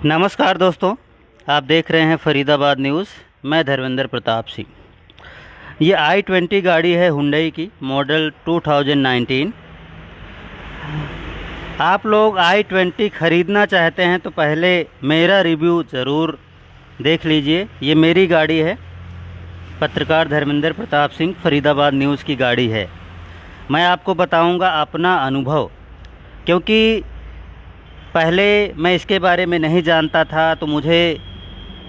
नमस्कार दोस्तों, आप देख रहे हैं फरीदाबाद न्यूज़। मैं धर्मेंद्र प्रताप सिंह। ये i20 गाड़ी है हुंडई की, मॉडल 2019। आप लोग i20 ख़रीदना चाहते हैं तो पहले मेरा रिव्यू ज़रूर देख लीजिए। ये मेरी गाड़ी है, पत्रकार धर्मेंद्र प्रताप सिंह, फरीदाबाद न्यूज़ की गाड़ी है। मैं आपको बताऊंगा अपना अनुभव, क्योंकि पहले मैं इसके बारे में नहीं जानता था, तो मुझे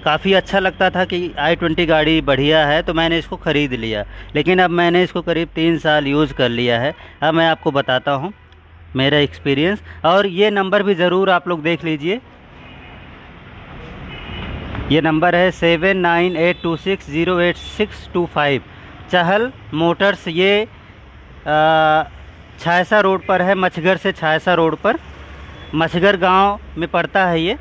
काफ़ी अच्छा लगता था कि i20 गाड़ी बढ़िया है, तो मैंने इसको ख़रीद लिया। लेकिन अब मैंने इसको करीब 3 साल यूज़ कर लिया है। अब मैं आपको बताता हूँ मेरा एक्सपीरियंस, और ये नंबर भी ज़रूर आप लोग देख लीजिए। ये नंबर है 7982608625, चहल मोटर्स। ये छायसा रोड पर है, मछगर से छायसा रोड पर, मछगर गांव में पड़ता है ये।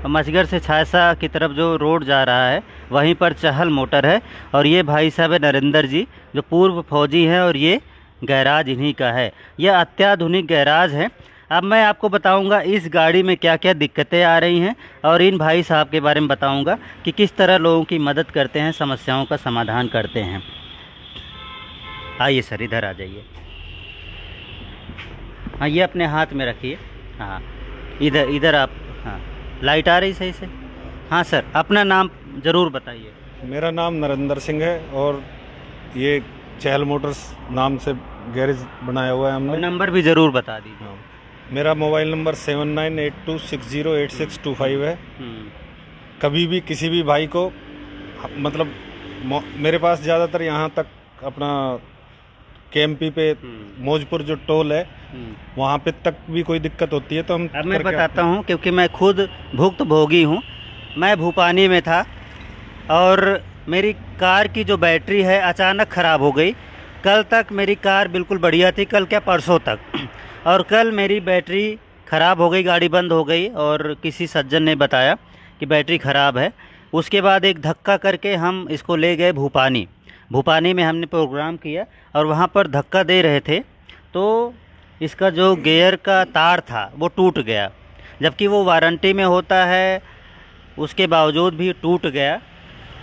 मछगर से छायसा की तरफ जो रोड जा रहा है वहीं पर चहल मोटर है। और ये भाई साहब है नरेंद्र जी, जो पूर्व फौजी हैं, और ये गैराज इन्हीं का है। यह अत्याधुनिक गैराज है। अब मैं आपको बताऊंगा इस गाड़ी में क्या क्या दिक्कतें आ रही हैं, और इन भाई साहब के बारे में बताऊंगा कि किस तरह लोगों की मदद करते हैं, समस्याओं का समाधान करते हैं। आइए सर, इधर आ जाइए। हाँ, ये अपने हाथ में रखिए। हाँ, इधर इधर आप। हाँ, लाइट आ रही सही से? हाँ सर, अपना नाम ज़रूर बताइए। मेरा नाम नरेंद्र सिंह है, और ये चहल मोटर्स नाम से गैरेज बनाया हुआ है हमने। नंबर भी ज़रूर बता दीजिए। मेरा मोबाइल नंबर 7982608625 है। कभी भी किसी भी भाई को, मतलब मेरे पास ज़्यादातर यहाँ तक अपना केएमपी पे मौजपुर जो टोल है वहाँ पे तक भी कोई दिक्कत होती है तो हम अब मैं बताता हूँ, क्योंकि मैं खुद भुक्तभोगी हूँ। मैं भूपानी में था और मेरी कार की जो बैटरी है अचानक ख़राब हो गई। कल तक मेरी कार बिल्कुल बढ़िया थी, कल क्या परसों तक। और कल मेरी बैटरी ख़राब हो गई, गाड़ी बंद हो गई, और किसी सज्जन ने बताया कि बैटरी ख़राब है। उसके बाद एक धक्का करके हम इसको ले गए भूपानी में हमने प्रोग्राम किया, और वहाँ पर धक्का दे रहे थे तो इसका जो गियर का तार था वो टूट गया, जबकि वो वारंटी में होता है, उसके बावजूद भी टूट गया।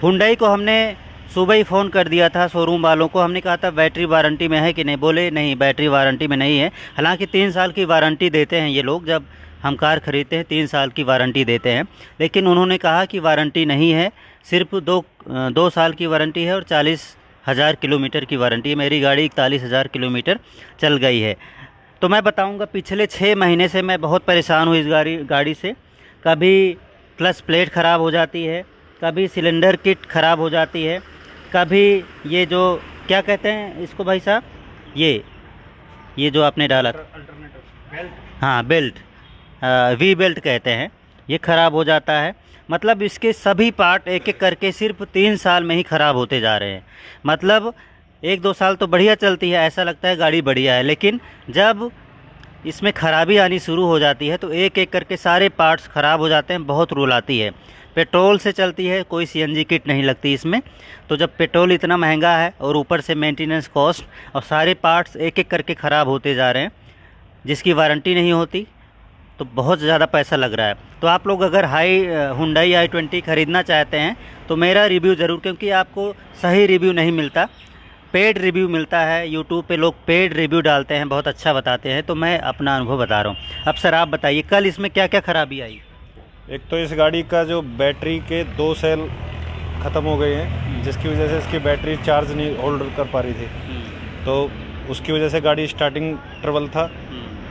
हुंडई को हमने सुबह ही फ़ोन कर दिया था, शोरूम वालों को। हमने कहा था बैटरी वारंटी में है कि नहीं, बोले नहीं, बैटरी वारंटी में नहीं है। हालांकि 3 साल की वारंटी देते हैं ये लोग, जब हम कार ख़रीदते हैं 3 साल की वारंटी देते हैं। लेकिन उन्होंने कहा कि वारंटी नहीं है, सिर्फ दो साल की वारंटी है और 40,000 किलोमीटर की वारंटी है। मेरी गाड़ी 41,000 किलोमीटर चल गई है। तो मैं बताऊंगा, पिछले 6 महीने से मैं बहुत परेशान हूँ इस गाड़ी से। कभी क्लच प्लेट ख़राब हो जाती है, कभी सिलेंडर किट ख़राब हो जाती है, कभी ये जो क्या कहते हैं इसको भाई साहब, ये जो आपने डाला, हाँ बेल्ट, वी बेल्ट कहते हैं, ये ख़राब हो जाता है। मतलब इसके सभी पार्ट एक एक करके सिर्फ 3 साल में ही ख़राब होते जा रहे हैं। मतलब 1-2 साल तो बढ़िया चलती है, ऐसा लगता है गाड़ी बढ़िया है, लेकिन जब इसमें ख़राबी आनी शुरू हो जाती है तो एक एक करके सारे पार्ट्स ख़राब हो जाते हैं। बहुत रूल आती है। पेट्रोल से चलती है, कोई सीएनजी किट नहीं लगती इसमें। तो जब पेट्रोल इतना महंगा है और ऊपर से मेंटेनेंस कॉस्ट, और सारे पार्ट्स एक एक करके ख़राब होते जा रहे हैं, जिसकी वारंटी नहीं होती, तो बहुत ज़्यादा पैसा लग रहा है। तो आप लोग अगर हुंडई i20 ख़रीदना चाहते हैं तो मेरा रिव्यू ज़रूर, क्योंकि आपको सही रिव्यू नहीं मिलता, पेड रिव्यू मिलता है। यूट्यूब पे लोग पेड रिव्यू डालते हैं, बहुत अच्छा बताते हैं। तो मैं अपना अनुभव बता रहा हूँ। अब सर आप बताइए, कल इसमें क्या क्या ख़राबी आई? एक तो इस गाड़ी का जो बैटरी के 2 सेल ख़त्म हो गए हैं, जिसकी वजह से इसकी बैटरी चार्ज नहीं होल्ड कर पा रही थी, तो उसकी वजह से गाड़ी स्टार्टिंग ट्रबल था।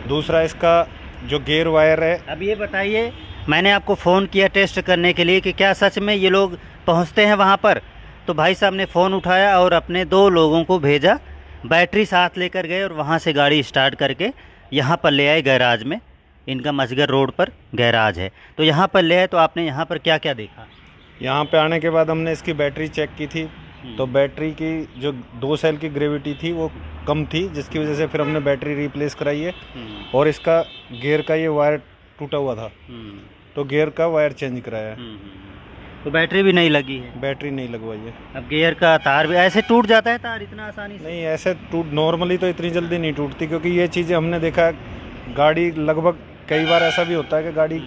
दूसरा, इसका जो गियर वायर है। अब ये बताइए, मैंने आपको फ़ोन किया टेस्ट करने के लिए कि क्या सच में ये लोग पहुंचते हैं वहां पर, तो भाई साहब ने फ़ोन उठाया और अपने 2 लोगों को भेजा, बैटरी साथ लेकर गए और वहां से गाड़ी स्टार्ट करके यहां पर ले आए गैराज में। इनका मछगर रोड पर गैराज है, तो यहाँ पर ले आए। तो आपने यहाँ पर क्या क्या देखा? यहाँ पे आने के बाद हमने इसकी बैटरी चेक की थी, तो बैटरी की जो 2 सेल की ग्रेविटी थी वो कम थी, जिसकी वजह से फिर हमने बैटरी रिप्लेस कराई है। और इसका गियर का ये वायर टूटा हुआ था, तो गियर का वायर चेंज कराया है। तो बैटरी भी नहीं लगी है? बैटरी नहीं लगवाई है। अब गियर का तार भी ऐसे टूट जाता है, तार इतना आसानी से? नहीं, ऐसे नॉर्मली तो इतनी जल्दी नहीं टूटती, क्योंकि ये चीज़ें हमने देखा है, गाड़ी लगभग कई बार ऐसा भी होता है कि गाड़ी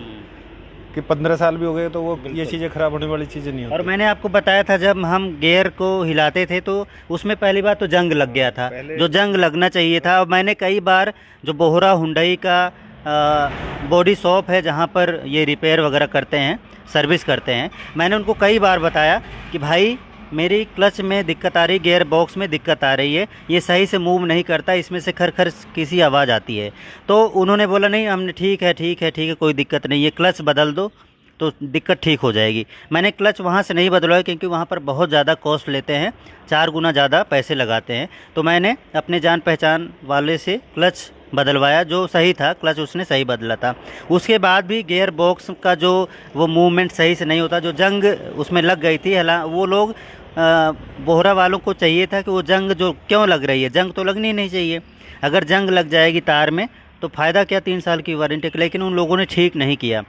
कि 15 साल भी हो गए तो वो ये चीज़ें ख़राब होने वाली चीज़ें नहीं होती। और मैंने आपको बताया था जब हम गियर को हिलाते थे तो उसमें पहली बार तो जंग लग गया था, जो जंग लगना चाहिए था। और मैंने कई बार जो बोहरा हुंडई का बॉडी शॉप है जहाँ पर ये रिपेयर वगैरह करते हैं, सर्विस करते हैं, मैंने उनको कई बार बताया कि भाई मेरी क्लच में दिक्कत आ रही, गियर बॉक्स में दिक्कत आ रही है, ये सही से मूव नहीं करता, इसमें से खर खर किसी आवाज़ आती है। तो उन्होंने बोला नहीं, हमने ठीक है कोई दिक्कत नहीं है, क्लच बदल दो तो दिक्कत ठीक हो जाएगी। मैंने क्लच वहाँ से नहीं बदलवाया क्योंकि वहाँ पर बहुत ज़्यादा कॉस्ट लेते हैं, 4 गुना ज़्यादा पैसे लगाते हैं। तो मैंने अपने जान पहचान वाले से क्लच बदलवाया, जो सही था, क्लच उसने सही बदला था। उसके बाद भी गियर बॉक्स का जो वो मूवमेंट सही से नहीं होता, जो जंग उसमें लग गई थी। वो लोग बोहरा वालों को चाहिए था कि वो जंग जो क्यों लग रही है, जंग तो लगनी नहीं चाहिए। अगर जंग लग जाएगी तार में तो फ़ायदा क्या, 3 साल की वारंटी। लेकिन उन लोगों ने ठीक नहीं किया।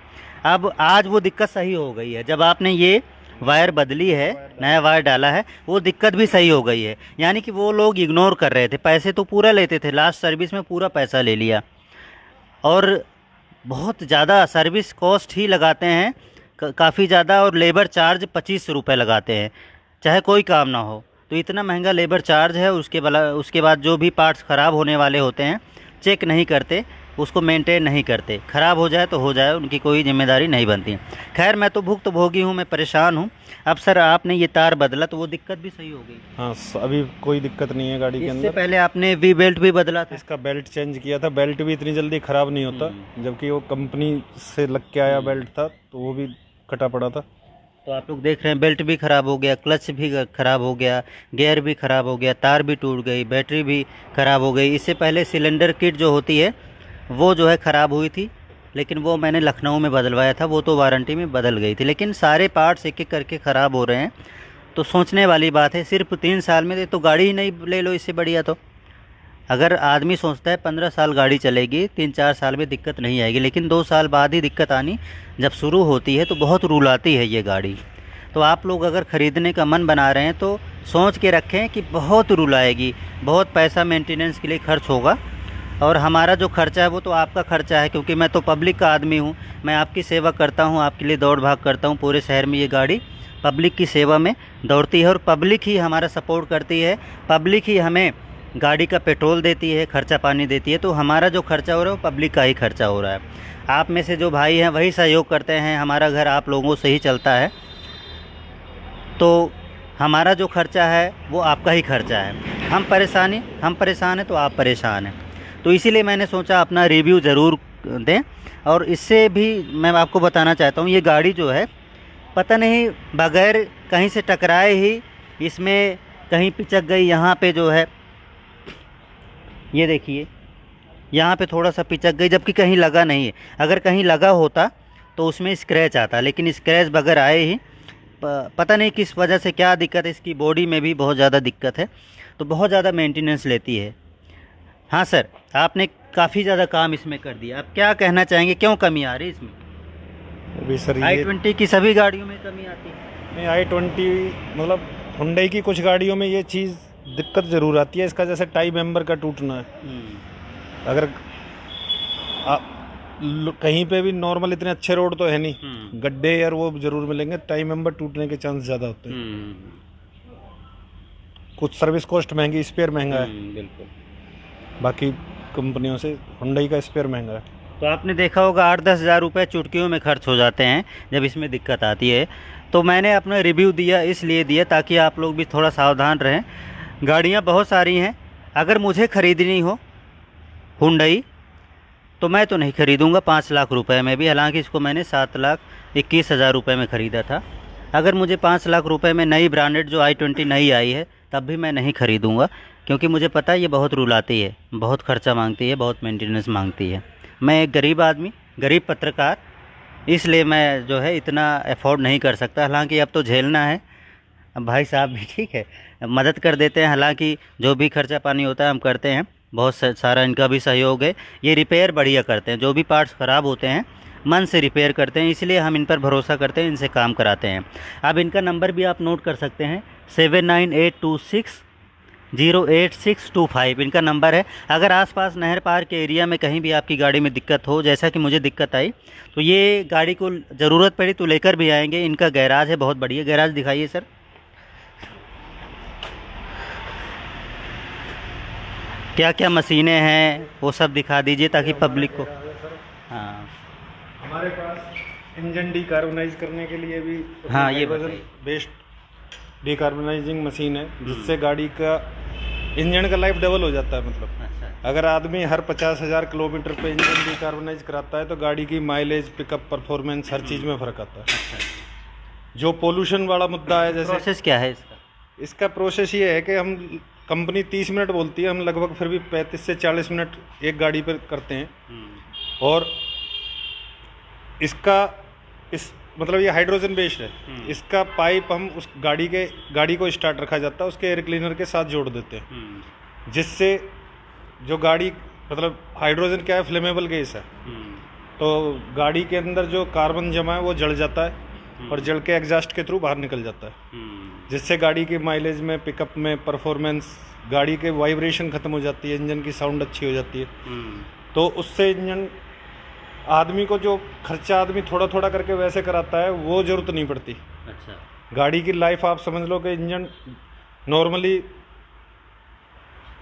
अब आज वो दिक्कत सही हो गई है, जब आपने ये वायर बदली है, नया वायर डाला है, वो दिक्कत भी सही हो गई है। यानी कि वो लोग इग्नोर कर रहे थे, पैसे तो पूरा लेते थे, लास्ट सर्विस में पूरा पैसा ले लिया और बहुत ज़्यादा सर्विस कॉस्ट ही लगाते हैं, काफ़ी ज़्यादा। और लेबर चार्ज 25 रुपये लगाते हैं, चाहे कोई काम ना हो। तो इतना महंगा लेबर चार्ज है। उसके बाद जो भी पार्ट्स ख़राब होने वाले होते हैं चेक नहीं करते, उसको मेंटेन नहीं करते, ख़राब हो जाए तो हो जाए, उनकी कोई जिम्मेदारी नहीं बनती। खैर मैं तो भुक्तभोगी हूँ, मैं परेशान हूँ। अब सर आपने ये तार बदला तो वो दिक्कत भी सही हो गई? हाँ, अभी कोई दिक्कत नहीं है गाड़ी के अंदर। इससे पहले आपने वी बेल्ट भी बदला था? इसका बेल्ट चेंज किया था। बेल्ट भी इतनी जल्दी ख़राब नहीं होता, जबकि वो कंपनी से लग के आया बेल्ट था तो वो भी कटा पड़ा था। तो आप लोग देख रहे हैं बेल्ट भी ख़राब हो गया, क्लच भी ख़राब हो गया, गियर भी ख़राब हो गया, तार भी टूट गई, बैटरी भी ख़राब हो गई। इससे पहले सिलेंडर किट जो होती है वो जो है ख़राब हुई थी, लेकिन वो मैंने लखनऊ में बदलवाया था, वो तो वारंटी में बदल गई थी। लेकिन सारे पार्ट्स एक एक करके ख़राब हो रहे हैं, तो सोचने वाली बात है। सिर्फ 3 साल में तो गाड़ी ही नहीं ले लो, इससे बढ़िया। तो अगर आदमी सोचता है 15 साल गाड़ी चलेगी, 3-4 साल में दिक्कत नहीं आएगी, लेकिन 2 साल बाद ही दिक्कत आनी जब शुरू होती है तो बहुत रुलाती है ये गाड़ी। तो आप लोग अगर ख़रीदने का मन बना रहे हैं तो सोच के रखें कि बहुत रुलाएगी, बहुत पैसा मेंटेनेंस के लिए खर्च होगा। और हमारा जो खर्चा है वो तो आपका खर्चा है, क्योंकि मैं तो पब्लिक का आदमी हूँ, मैं आपकी सेवा करता हूँ, आपके लिए दौड़ भाग करता हूँ। पूरे शहर में ये गाड़ी पब्लिक की सेवा में दौड़ती है और पब्लिक ही हमारा सपोर्ट करती है, पब्लिक ही हमें गाड़ी का पेट्रोल देती है, खर्चा पानी देती है। तो हमारा जो खर्चा हो रहा है वो पब्लिक का ही खर्चा हो रहा है। आप में से जो भाई हैं वही सहयोग करते हैं, हमारा घर आप लोगों से ही चलता है, तो हमारा जो खर्चा है वो आपका ही खर्चा है। हम परेशान हैं तो आप परेशान हैं। तो इसीलिए मैंने सोचा अपना रिव्यू ज़रूर दें। और इससे भी मैं आपको बताना चाहता हूँ, ये गाड़ी जो है पता नहीं बगैर कहीं से टकराए ही इसमें कहीं पिचक गई। यहाँ पे जो है ये देखिए, यहाँ पे थोड़ा सा पिचक गई, जबकि कहीं लगा नहीं है। अगर कहीं लगा होता तो उसमें स्क्रैच आता, लेकिन स्क्रैच बगैर आए ही पता नहीं किस वजह से, क्या दिक्कत है। इसकी बॉडी में भी बहुत ज़्यादा दिक्कत है, तो बहुत ज़्यादा मेंटेनेंस लेती है। हाँ सर, आपने काफ़ी ज़्यादा काम इसमें कर दिया, आप क्या कहना चाहेंगे, क्यों कमी आ रही है इसमें? अभी सर i20 की सभी गाड़ियों में कमी आती है? नहीं, i20 मतलब हुंडई की कुछ गाड़ियों में ये चीज़ दिक्कत ज़रूर आती है। इसका जैसे टाई मेंबर का टूटना है, अगर कहीं पे भी नॉर्मल इतने अच्छे रोड तो है नहीं, गड्ढे यार वो ज़रूर मिलेंगे, टाई मेंबर टूटने के चांस ज़्यादा होते हैं। कुछ सर्विस कॉस्ट महंगी, स्पेयर महंगा है, बिल्कुल बाकी कंपनियों से हुंडई का स्पेयर महंगा है। तो आपने देखा होगा 8-10 हज़ार रुपये चुटकियों में खर्च हो जाते हैं जब इसमें दिक्कत आती है। तो मैंने अपना रिव्यू दिया, इसलिए दिया ताकि आप लोग भी थोड़ा सावधान रहें। गाड़ियाँ बहुत सारी हैं, अगर मुझे ख़रीदनी हो हुंडई तो मैं तो नहीं ख़रीदूँगा 5 लाख रुपए में भी, हालांकि इसको मैंने 7,21,000 रुपये में ख़रीदा था। अगर मुझे 5 लाख रुपए में नई ब्रांडेड जो i20 नई आई है तब भी मैं नहीं ख़रीदूँगा, क्योंकि मुझे पता है ये बहुत रुलाती है, बहुत ख़र्चा मांगती है, बहुत मेंटेनेंस मांगती है। मैं एक गरीब आदमी, गरीब पत्रकार, इसलिए मैं जो है इतना अफोर्ड नहीं कर सकता। हालांकि अब तो झेलना है। अब भाई साहब भी ठीक है, मदद कर देते हैं, हालांकि जो भी खर्चा पानी होता है हम करते हैं, बहुत सारा इनका भी सहयोग है। ये रिपेयर बढ़िया करते हैं, जो भी पार्ट्स ख़राब होते हैं मन से रिपेयर करते हैं, इसलिए हम इन पर भरोसा करते हैं, इनसे काम कराते हैं। अब इनका नंबर भी आप नोट कर सकते हैं, 08625 इनका नंबर है। अगर आसपास नहर पार के एरिया में कहीं भी आपकी गाड़ी में दिक्कत हो, जैसा कि मुझे दिक्कत आई, तो ये गाड़ी को ज़रूरत पड़ी तो लेकर भी आएंगे। इनका गैराज है, बहुत बढ़िया गैराज। दिखाइए सर। क्या क्या मशीनें हैं वो सब दिखा दीजिए ताकि पब्लिक को। हाँ, हमारे पास इंजन डिकार्बोनाइज करने के लिए भी हाँ, ये बेस्ड डिकार्बोनाइजिंग मशीन है, जिससे गाड़ी का इंजन का लाइफ डबल हो जाता है। मतलब अच्छा। अगर आदमी हर 50,000 किलोमीटर पे इंजन डिकार्बोनाइज कराता है तो गाड़ी की माइलेज, पिकअप, परफॉर्मेंस, हर चीज़ में फ़र्क आता है। अच्छा। जो पोल्यूशन वाला मुद्दा है, जैसे प्रोसेस क्या है इसका? इसका प्रोसेस ये है कि हम कंपनी 30 मिनट बोलती है, हम लगभग फिर भी 35 से 40 मिनट एक गाड़ी पर करते हैं। और इसका मतलब ये हाइड्रोजन बेस्ड है। इसका पाइप हम उस गाड़ी को स्टार्ट रखा जाता है, उसके एयर क्लीनर के साथ जोड़ देते हैं, जिससे जो गाड़ी, मतलब हाइड्रोजन क्या है, फ्लेमेबल गैस है। तो गाड़ी के अंदर जो कार्बन जमा है वो जल जाता है और जल के एग्जॉस्ट के थ्रू बाहर निकल जाता है, जिससे गाड़ी की माइलेज में, पिकअप में, परफॉर्मेंस, गाड़ी के वाइब्रेशन खत्म हो जाती है, इंजन की साउंड अच्छी हो जाती है। तो उससे इंजन, आदमी को जो खर्चा आदमी थोड़ा थोड़ा करके वैसे कराता है, वो ज़रूरत नहीं पड़ती। अच्छा। गाड़ी की लाइफ आप समझ लो कि इंजन नॉर्मली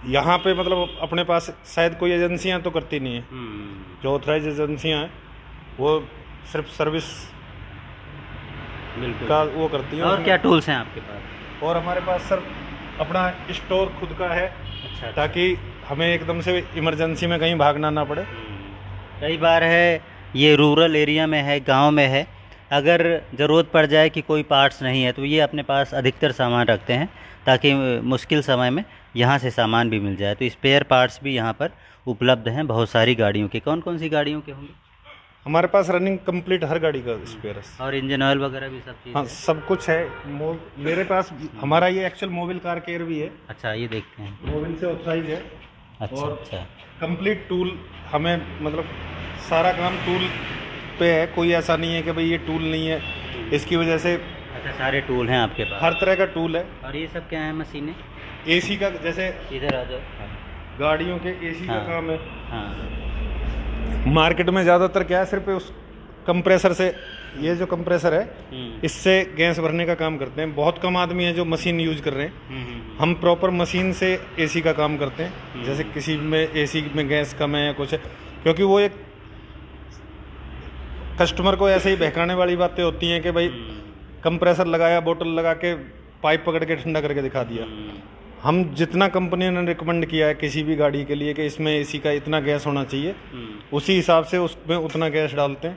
यहाँ पे, मतलब अपने पास शायद कोई एजेंसियाँ तो करती नहीं है। जो ऑथराइज एजेंसियाँ हैं वो सिर्फ सर्विस का वो करती हैं। और क्या टूल्स हैं आपके पास? और हमारे पास सर अपना स्टोर खुद का है। अच्छा। ताकि हमें एकदम से इमरजेंसी में कहीं भागना ना पड़े। कई बार है ये रूरल एरिया में है, गांव में है, अगर ज़रूरत पड़ जाए कि कोई पार्ट्स नहीं है तो ये अपने पास अधिकतर सामान रखते हैं ताकि मुश्किल समय में यहाँ से सामान भी मिल जाए। तो स्पेयर पार्ट्स भी यहाँ पर उपलब्ध हैं बहुत सारी गाड़ियों के। कौन कौन सी गाड़ियों के होंगे? हमारे पास रनिंग कंप्लीट हर गाड़ी का स्पेयर है। और इंजन ऑयल वगैरह भी सब चीज़? हाँ, सब कुछ है। मेरे पास हमारा ये एक्चुअल मोबिल कार केयर भी है। अच्छा, ये देखते हैं। मोबिल से ऑथराइज है। अच्छा। और अच्छा। कंप्लीट टूल, हमें मतलब सारा काम टूल पे है। कोई ऐसा नहीं है कि भाई ये टूल नहीं है, इसकी वजह से। अच्छा, सारे टूल हैं आपके पास? हर तरह का टूल है। और ये सब क्या है मशीनें? एसी का, जैसे इधर आ जाओ। गाड़ियों के एसी का हाँ। काम है। हाँ। मार्केट में ज़्यादातर क्या है, सिर्फ उस कंप्रेसर से, ये जो कंप्रेसर है इससे गैस भरने का काम करते हैं। बहुत कम आदमी है जो मशीन यूज कर रहे हैं। हम प्रॉपर मशीन से एसी का काम करते हैं। जैसे किसी में एसी में गैस कम है या कुछ है, क्योंकि वो एक कस्टमर को ऐसे ही बहकाने वाली बातें होती हैं कि भाई कंप्रेसर लगाया, बोतल लगा के पाइप पकड़ के ठंडा करके दिखा दिया। हम जितना कंपनी ने रिकमेंड किया है किसी भी गाड़ी के लिए कि इसमें एसी का इतना गैस होना चाहिए, उसी हिसाब से उसमें उतना गैस डालते हैं,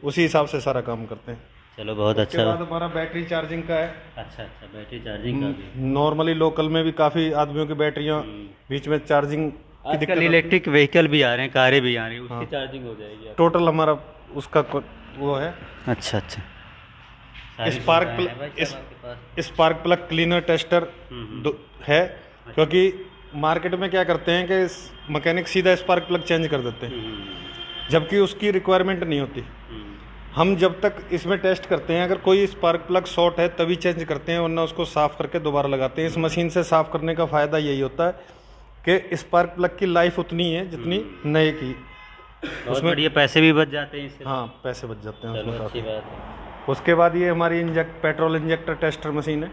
उसी हिसाब से सारा काम करते हैं। चलो, बहुत अच्छा। उसके बाद हमारा बैटरी चार्जिंग का है। अच्छा। बैटरी चार्जिंग का भी? नॉर्मली लोकल में भी काफ़ी आदमियों की बैटरियाँ बीच में चार्जिंग की दिक्कत। आजकल इलेक्ट्रिक व्हीकल भी आ रहे हैं, कारें भी आ रही हैं, उसकी चार्जिंग हो जाएगी। टोटल हमारा उसका वो है। अच्छा। स्पार्क प्लग क्लीनर टेस्टर है। क्योंकि मार्केट में क्या करते हैं कि मैकेनिक सीधा स्पार्क प्लग चेंज कर देते हैं, जबकि उसकी रिक्वायरमेंट नहीं होती। हम जब तक इसमें टेस्ट करते हैं, अगर कोई स्पार्क प्लग शॉर्ट है तभी चेंज करते हैं, वरना उसको साफ़ करके दोबारा लगाते हैं। इस मशीन से साफ़ करने का फ़ायदा यही होता है कि स्पार्क प्लग की लाइफ उतनी है जितनी नए की। उसमें ये पैसे भी बच जाते हैं इससे? हाँ, पैसे बच जाते हैं उसमें। अच्छी बात है। उसके बाद ये हमारी पेट्रोल इंजेक्टर टेस्टर मशीन है।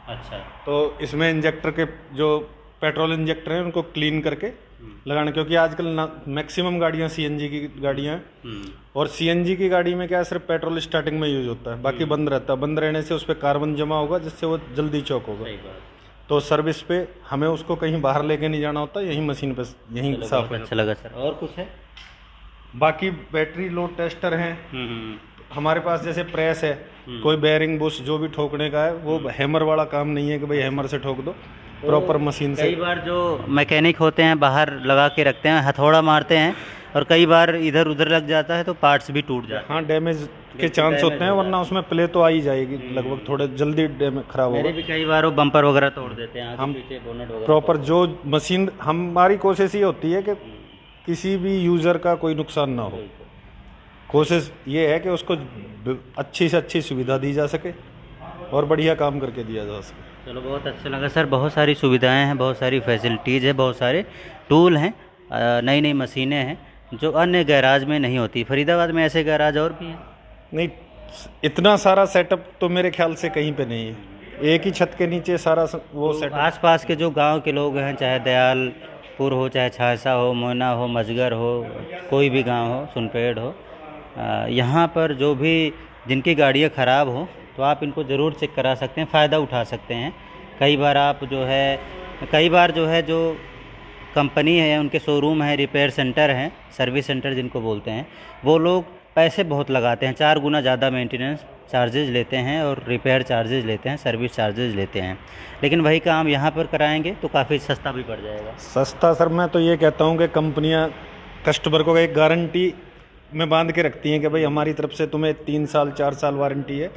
अच्छा। तो इसमें इंजेक्टर के जो पेट्रोल इंजेक्टर हैं उनको क्लीन करके लगाना, क्योंकि आजकल मैक्सिमम गाड़ियाँ सीएनजी की गाड़ियाँ हैं। और सीएनजी की गाड़ी में क्या है, सिर्फ पेट्रोल स्टार्टिंग में यूज होता है, बाकी बंद रहता है। बंद रहने से उस पर कार्बन जमा होगा, जिससे वो जल्दी चौक होगा। तो सर्विस पे हमें उसको कहीं बाहर लेके नहीं जाना होता, यहीं मशीन पे यहीं साफ। अच्छा लगा सर। और कुछ है? बाकी बैटरी लोड टेस्टर हैं हमारे पास। जैसे प्रेस है, कोई बेयरिंग बुश जो भी ठोकने का है, वो हैमर वाला काम नहीं है कि भाई हैमर से ठोक दो, प्रॉपर मशीन से। कई बार जो मैकेनिक होते हैं बाहर लगा के रखते हैं, हथौड़ा मारते हैं, और कई बार इधर उधर लग जाता है तो पार्ट्स भी टूट जाते हैं। हाँ, डैमेज के चांस होते हैं, वरना उसमें प्ले तो आ ही जाएगी लगभग, थोड़े जल्दी डैमेज खराब होगा। मेरे भी कई बार वो बम्पर वगैरह तोड़ देते हैं, आगे पीछे बोनट वगैरह। प्रॉपर जो मशीन, हमारी कोशिश ये होती है कि किसी भी यूज़र का कोई नुकसान ना हो। कोशिश ये है कि उसको अच्छी से अच्छी सुविधा दी जा सके और बढ़िया काम करके दिया जा सके। चलो बहुत अच्छा लगा सर। बहुत सारी सुविधाएं हैं, बहुत सारी फैसिलिटीज़ है, बहुत सारे टूल हैं, नई नई मशीनें हैं जो अन्य गैराज में नहीं होती। फरीदाबाद में ऐसे गैराज और भी हैं? नहीं, इतना सारा सेटअप तो मेरे ख्याल से कहीं पे नहीं है। एक ही छत के नीचे सारा वो तो सेटअप। आसपास के जो गांव के लोग हैं, चाहे दयालपुर हो, चाहे छासा हो, मोयना हो, मजगर हो, कोई भी गांव हो, सुनपेड़ हो, यहाँ पर जो भी जिनकी गाड़ियाँ ख़राब हो तो आप इनको ज़रूर चेक करा सकते हैं, फ़ायदा उठा सकते हैं। कई बार जो है जो कंपनी है, उनके शोरूम है, रिपेयर सेंटर हैं, सर्विस सेंटर जिनको बोलते हैं, वो लोग पैसे बहुत लगाते हैं, 4 गुना ज़्यादा मेंटेनेंस चार्जेज लेते हैं और रिपेयर चार्जेज लेते हैं, सर्विस चार्जेज लेते हैं। लेकिन वही काम यहाँ पर कराएंगे तो काफ़ी सस्ता भी पड़ जाएगा। सस्ता सर, मैं तो ये कहता हूँ कि कंपनियाँ कस्टमर को एक गारंटी में बांध के रखती हैं कि भाई हमारी तरफ से तुम्हें 3 साल 4 साल वारंटी है।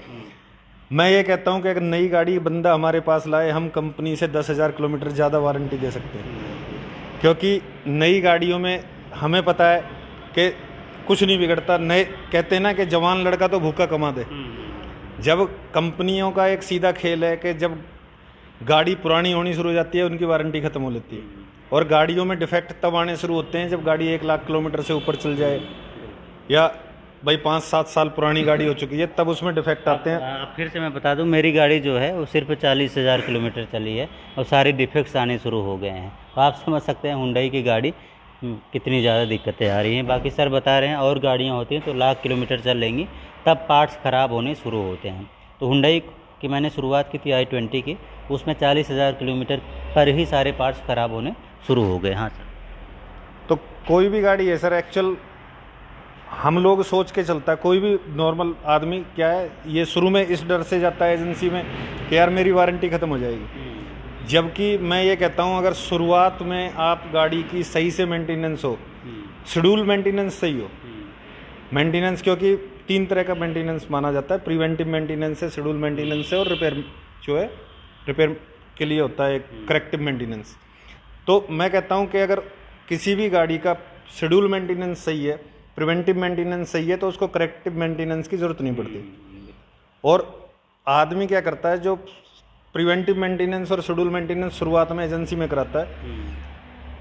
मैं ये कहता हूँ कि अगर नई गाड़ी बंदा हमारे पास लाए, हम कंपनी से 10,000 किलोमीटर ज़्यादा वारंटी दे सकते हैं, क्योंकि नई गाड़ियों में हमें पता है कि कुछ नहीं बिगड़ता। नए कहते हैं ना कि जवान लड़का तो भूखा कमा दे। जब कंपनियों का एक सीधा खेल है कि जब गाड़ी पुरानी होनी शुरू हो जाती है, उनकी वारंटी ख़त्म हो लेती है, और गाड़ियों में डिफेक्ट तब आने शुरू होते हैं जब गाड़ी 1 लाख किलोमीटर से ऊपर चल जाए, या भाई 5-7 साल पुरानी गाड़ी हो चुकी है, तब उसमें डिफेक्ट आते हैं। फिर से मैं बता दूं, मेरी गाड़ी जो है वो सिर्फ 40,000 किलोमीटर चली है और सारे डिफेक्ट्स आने शुरू हो गए हैं। तो आप समझ सकते हैं हुंडई की गाड़ी कितनी ज़्यादा दिक्कतें आ रही हैं। बाकी सर बता रहे हैं और गाड़ियाँ होती हैं तो लाख किलोमीटर चल लेंगी तब पार्ट्स ख़राब होने शुरू होते हैं। तो हुंडई की मैंने शुरुआत की थी i20 की, उसमें 40,000 किलोमीटर पर ही सारे पार्ट्स ख़राब होने शुरू हो गए। हाँ सर। तो कोई भी गाड़ी है सर, एक्चुअल हम लोग सोच के चलता है, कोई भी नॉर्मल आदमी क्या है, ये शुरू में इस डर से जाता है एजेंसी में कि यार मेरी वारंटी ख़त्म हो जाएगी। जबकि मैं ये कहता हूँ अगर शुरुआत में आप गाड़ी की सही से मेंटेनेंस हो, शेड्यूल मेंटेनेंस सही हो, मेंटेनेंस क्योंकि 3 तरह का मेंटेनेंस माना जाता है, प्रिवेंटिव मेंटेनेंस है, शेड्यूल मेंटेनेंस है, और रिपेयर जो है रिपेयर के लिए होता है करेक्टिव मेंटेनेंस। तो मैं कहता हूँ कि अगर किसी भी गाड़ी का शेड्यूल मेंटेनेंस सही है, प्रिवेंटिव मेंटेनेंस सही है, तो उसको करेक्टिव मेंटेनेंस की ज़रूरत नहीं पड़ती। और आदमी क्या करता है, जो प्रिवेंटिव मेंटेनेंस और शेड्यूल मेंटेनेंस शुरुआत में एजेंसी में कराता है,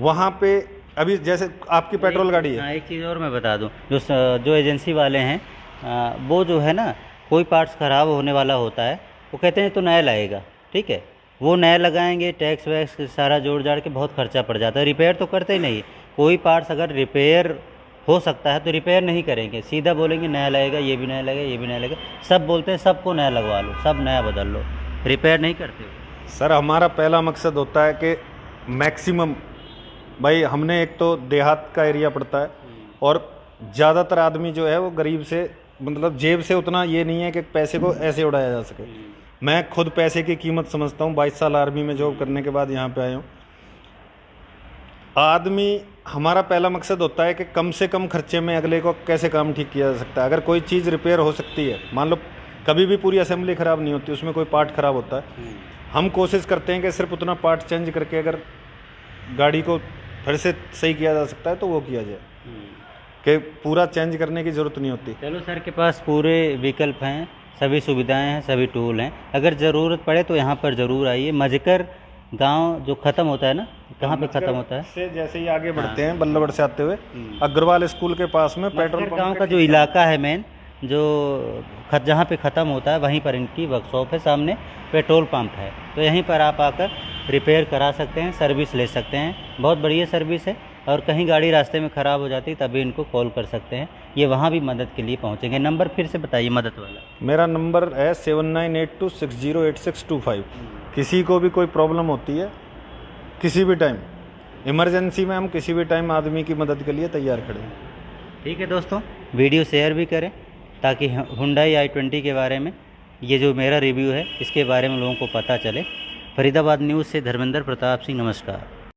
वहाँ पे अभी जैसे आपकी पेट्रोल गाड़ी है। एक चीज़ और मैं बता दूं, जो एजेंसी वाले हैं वो जो है ना, कोई पार्ट्स ख़राब होने वाला होता है वो कहते हैं तो नया लगेगा, ठीक है, वो नया लगाएंगे, टैक्स वैक्स सारा जोड़ जाड़ के बहुत खर्चा पड़ जाता है, रिपेयर तो करते ही नहीं। कोई पार्ट्स अगर रिपेयर हो सकता है तो रिपेयर नहीं करेंगे, सीधा बोलेंगे नया लगेगा, ये भी नया लगेगा, ये भी नया लगेगा। सब बोलते हैं सबको नया लगवा लो, सब नया बदल लो, रिपेयर नहीं करते। सर हमारा पहला मकसद होता है कि मैक्सिमम, भाई हमने एक तो देहात का एरिया पड़ता है, और ज़्यादातर आदमी जो है वो गरीब से, मतलब जेब से उतना ये नहीं है कि पैसे को ऐसे उड़ाया जा सके। मैं खुद पैसे की कीमत समझता हूँ, 22 साल आर्मी में जॉब करने के बाद यहाँ पे आया हूँ। आदमी, हमारा पहला मकसद होता है कि कम से कम खर्चे में अगले को कैसे काम ठीक किया जा सकता है। अगर कोई चीज़ रिपेयर हो सकती है, मान लो कभी भी पूरी असेंबली ख़राब नहीं होती, उसमें कोई पार्ट ख़राब होता है, हम कोशिश करते हैं कि सिर्फ उतना पार्ट चेंज करके अगर गाड़ी को फिर से सही किया जा सकता है तो वो किया जाए, कि पूरा चेंज करने की ज़रूरत नहीं होती। चलो सर के पास पूरे विकल्प हैं, सभी सुविधाएं हैं, सभी टूल हैं। अगर ज़रूरत पड़े तो यहाँ पर ज़रूर आइए। मजकर गांव जो ख़त्म होता है ना, कहाँ पे ख़त्म होता है, से जैसे ही आगे बढ़ते हैं बल्लभगढ़ से आते हुए अग्रवाल स्कूल के पास में पेट्रोल पंप गांव का जो इलाका है मेन, जो जहाँ पे ख़त्म होता है वहीं पर इनकी वर्कशॉप है, सामने पेट्रोल पंप है। तो यहीं पर आप आकर रिपेयर करा सकते हैं, सर्विस ले सकते हैं। बहुत बढ़िया सर्विस है, और कहीं गाड़ी रास्ते में ख़राब हो जाती है तभी इनको कॉल कर सकते हैं, ये वहाँ भी मदद के लिए पहुँचेंगे। नंबर फिर से बताइए मदद वाला। मेरा नंबर है 7982608625। किसी को भी कोई प्रॉब्लम होती है, किसी भी टाइम, इमरजेंसी में हम किसी भी टाइम आदमी की मदद के लिए तैयार खड़े हैं। ठीक है दोस्तों, वीडियो शेयर भी करें ताकि हुंडई i20 के बारे में, ये जो मेरा रिव्यू है इसके बारे में लोगों को पता चले। फरीदाबाद न्यूज़ से धर्मेंद्र प्रताप सिंह, नमस्कार।